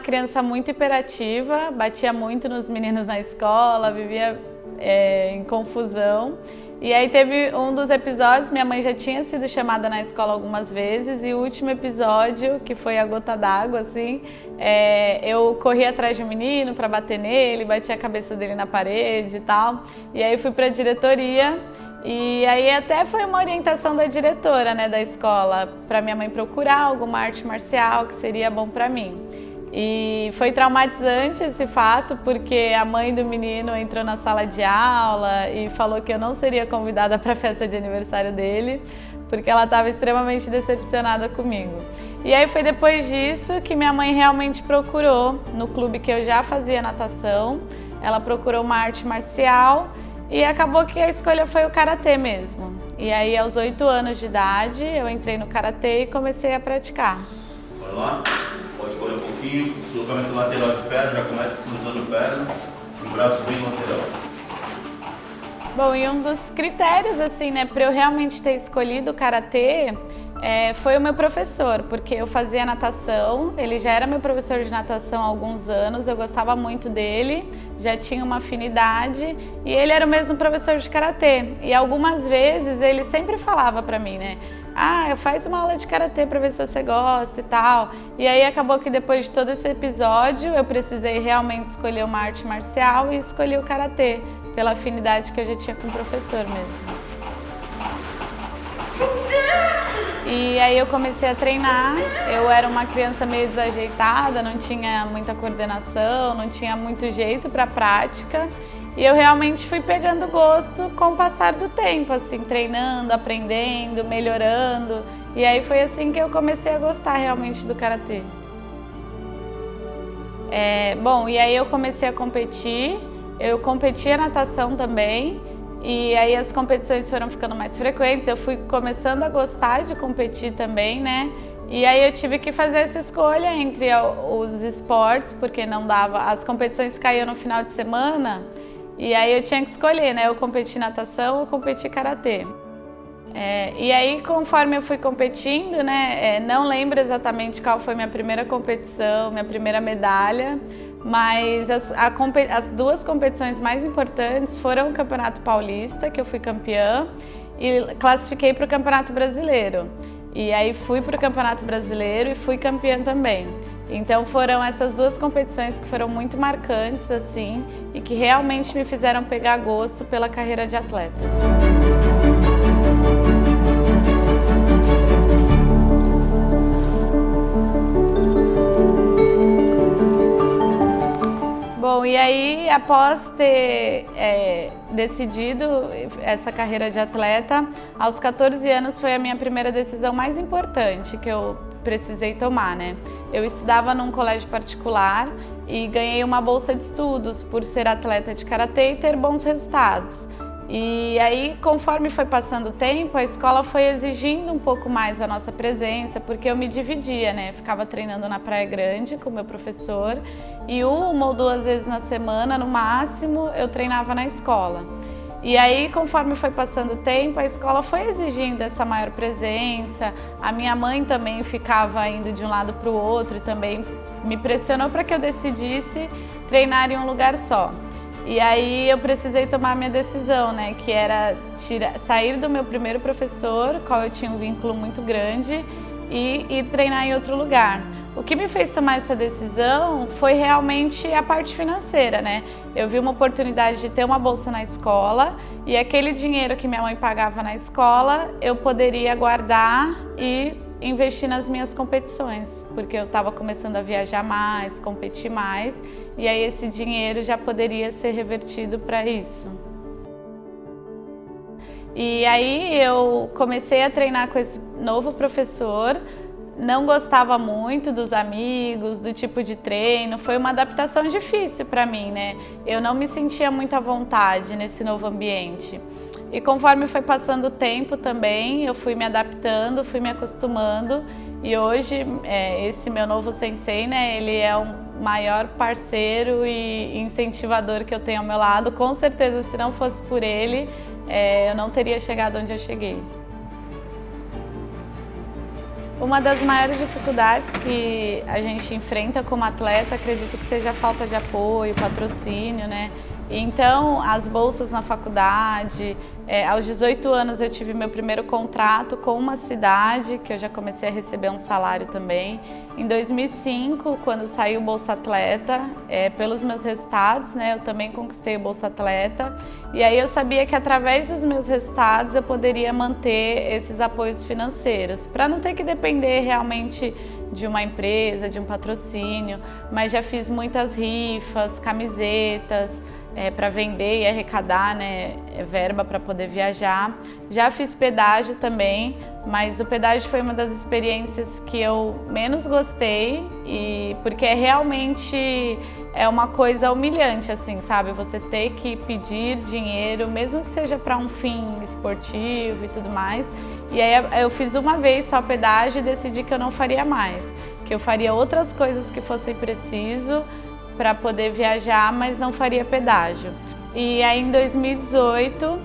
criança muito hiperativa, batia muito nos meninos na escola, vivia em confusão. E aí teve um dos episódios, minha mãe já tinha sido chamada na escola algumas vezes, e o último episódio, que foi a gota d'água, assim, eu corri atrás de um menino para bater nele, bati a cabeça dele na parede e tal. E aí fui para a diretoria, e aí até foi uma orientação da diretora, né, da escola, para minha mãe procurar alguma arte marcial que seria bom para mim. E foi traumatizante esse fato, porque a mãe do menino entrou na sala de aula e falou que eu não seria convidada para a festa de aniversário dele, porque ela estava extremamente decepcionada comigo. E aí foi depois disso que minha mãe realmente procurou, no clube que eu já fazia natação, ela procurou uma arte marcial e acabou que a escolha foi o karatê mesmo. E aí aos 8 anos de idade eu entrei no karatê e comecei a praticar. Bora lá? Pode correr um pouquinho, deslocamento lateral de perna, já começa cruzando perna, o braço bem lateral. Bom, e um dos critérios, assim, né, para eu realmente ter escolhido o karatê foi o meu professor, porque eu fazia natação, ele já era meu professor de natação há alguns anos, eu gostava muito dele, já tinha uma afinidade, e ele era o mesmo professor de karatê. E algumas vezes ele sempre falava para mim, né, faz uma aula de karatê para ver se você gosta e tal. E aí acabou que depois de todo esse episódio eu precisei realmente escolher uma arte marcial e escolhi o karatê, pela afinidade que eu já tinha com o professor mesmo. E aí eu comecei a treinar, eu era uma criança meio desajeitada, não tinha muita coordenação, não tinha muito jeito para a prática. E eu realmente fui pegando gosto com o passar do tempo, assim, treinando, aprendendo, melhorando. E aí foi assim que eu comecei a gostar realmente do karatê. Bom, e aí eu comecei a competir, eu competia natação também. E aí as competições foram ficando mais frequentes, eu fui começando a gostar de competir também, né? E aí eu tive que fazer essa escolha entre os esportes, porque não dava, as competições caíam no final de semana, e aí eu tinha que escolher, né? Eu competi natação ou competi karatê. E aí, conforme eu fui competindo, né? Não lembro exatamente qual foi minha primeira competição, minha primeira medalha, mas as duas competições mais importantes foram o Campeonato Paulista, que eu fui campeã, e classifiquei para o Campeonato Brasileiro. E aí fui para o Campeonato Brasileiro e fui campeã também. Então foram essas duas competições que foram muito marcantes, assim, e que realmente me fizeram pegar gosto pela carreira de atleta. Bom, e aí, após ter decidido essa carreira de atleta, aos 14 anos foi a minha primeira decisão mais importante que eu precisei tomar, né? Eu estudava num colégio particular e ganhei uma bolsa de estudos por ser atleta de karatê e ter bons resultados. E aí, conforme foi passando o tempo, a escola foi exigindo um pouco mais a nossa presença, porque eu me dividia, né? Ficava treinando na Praia Grande com o meu professor e 1 ou 2 vezes na semana, no máximo, eu treinava na escola. E aí, conforme foi passando o tempo, a escola foi exigindo essa maior presença, a minha mãe também ficava indo de um lado para o outro e também me pressionou para que eu decidisse treinar em um lugar só. E aí eu precisei tomar a minha decisão, né, que era sair do meu primeiro professor, com qual eu tinha um vínculo muito grande, e ir treinar em outro lugar. O que me fez tomar essa decisão foi realmente a parte financeira, né? Eu vi uma oportunidade de ter uma bolsa na escola e aquele dinheiro que minha mãe pagava na escola eu poderia guardar e investir nas minhas competições, porque eu estava começando a viajar mais, competir mais, e aí esse dinheiro já poderia ser revertido para isso. E aí eu comecei a treinar com esse novo professor, não gostava muito dos amigos, do tipo de treino, foi uma adaptação difícil para mim, né? Eu não me sentia muito à vontade nesse novo ambiente. E conforme foi passando o tempo também, eu fui me adaptando, fui me acostumando, e hoje esse meu novo sensei, né, ele é o maior parceiro e incentivador que eu tenho ao meu lado. Com certeza, se não fosse por ele, eu não teria chegado onde eu cheguei. Uma das maiores dificuldades que a gente enfrenta como atleta, acredito que seja a falta de apoio, patrocínio, né? Então, as bolsas na faculdade, aos 18 anos eu tive meu primeiro contrato com uma cidade, que eu já comecei a receber um salário também. Em 2005, quando saiu o Bolsa Atleta, pelos meus resultados, né, eu também conquistei o Bolsa Atleta. E aí eu sabia que através dos meus resultados eu poderia manter esses apoios financeiros, para não ter que depender realmente de uma empresa, de um patrocínio, mas já fiz muitas rifas, camisetas, para vender e arrecadar, né, verba para poder viajar. Já fiz pedágio também, mas o pedágio foi uma das experiências que eu menos gostei, porque realmente é uma coisa humilhante, assim, sabe? Você ter que pedir dinheiro, mesmo que seja para um fim esportivo e tudo mais. E aí eu fiz uma vez só pedágio e decidi que eu não faria mais, que eu faria outras coisas que fossem preciso para poder viajar, mas não faria pedágio. E aí em 2018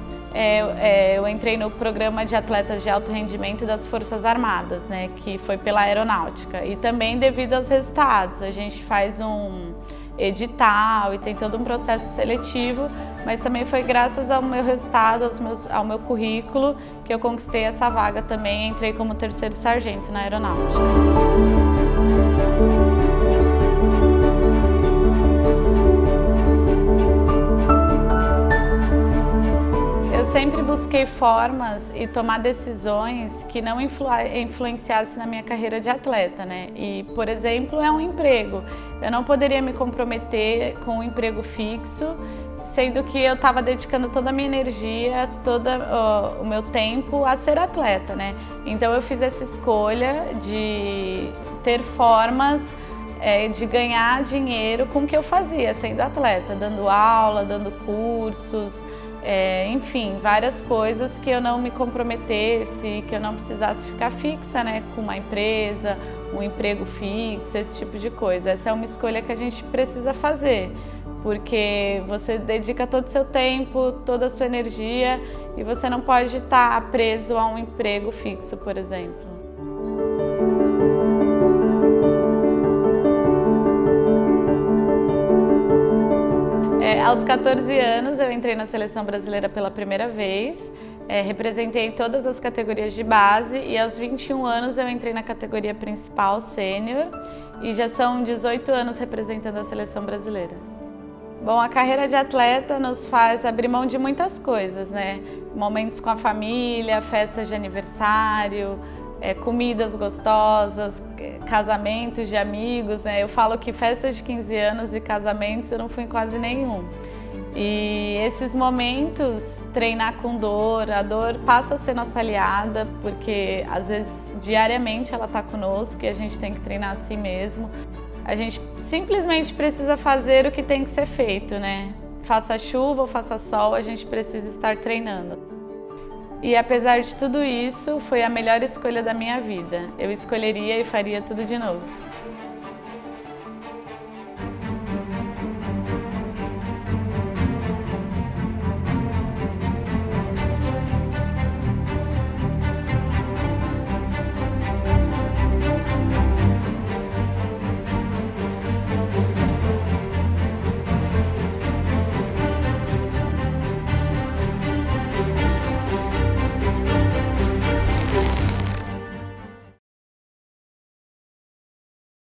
eu entrei no programa de atletas de alto rendimento das Forças Armadas, né, que foi pela Aeronáutica. E também devido aos resultados, a gente faz um edital e tem todo um processo seletivo, mas também foi graças ao meu resultado, ao meu currículo, que eu conquistei essa vaga também, entrei como 3º sargento na Aeronáutica. Eu sempre busquei formas e tomar decisões que não influenciassem na minha carreira de atleta, né? E, por exemplo, é um emprego. Eu não poderia me comprometer com um emprego fixo, sendo que eu estava dedicando toda a minha energia, todo o meu tempo a ser atleta, né? Então eu fiz essa escolha de ter formas de ganhar dinheiro com o que eu fazia, sendo atleta, dando aula, dando cursos, enfim, várias coisas que eu não me comprometesse, que eu não precisasse ficar fixa, né, com uma empresa, um emprego fixo, esse tipo de coisa. Essa é uma escolha que a gente precisa fazer, porque você dedica todo o seu tempo, toda a sua energia e você não pode estar preso a um emprego fixo, por exemplo. Aos 14 anos eu entrei na seleção brasileira pela primeira vez, representei todas as categorias de base e aos 21 anos eu entrei na categoria principal, sênior, e já são 18 anos representando a seleção brasileira. Bom, a carreira de atleta nos faz abrir mão de muitas coisas, né? Momentos com a família, festas de aniversário, comidas gostosas, casamentos de amigos, né? Eu falo que festas de 15 anos e casamentos eu não fui em quase nenhum. E esses momentos, treinar com dor, a dor passa a ser nossa aliada, porque às vezes diariamente ela está conosco e a gente tem que treinar assim mesmo. A gente simplesmente precisa fazer o que tem que ser feito, né? Faça chuva ou faça sol, a gente precisa estar treinando. E apesar de tudo isso, foi a melhor escolha da minha vida. Eu escolheria e faria tudo de novo.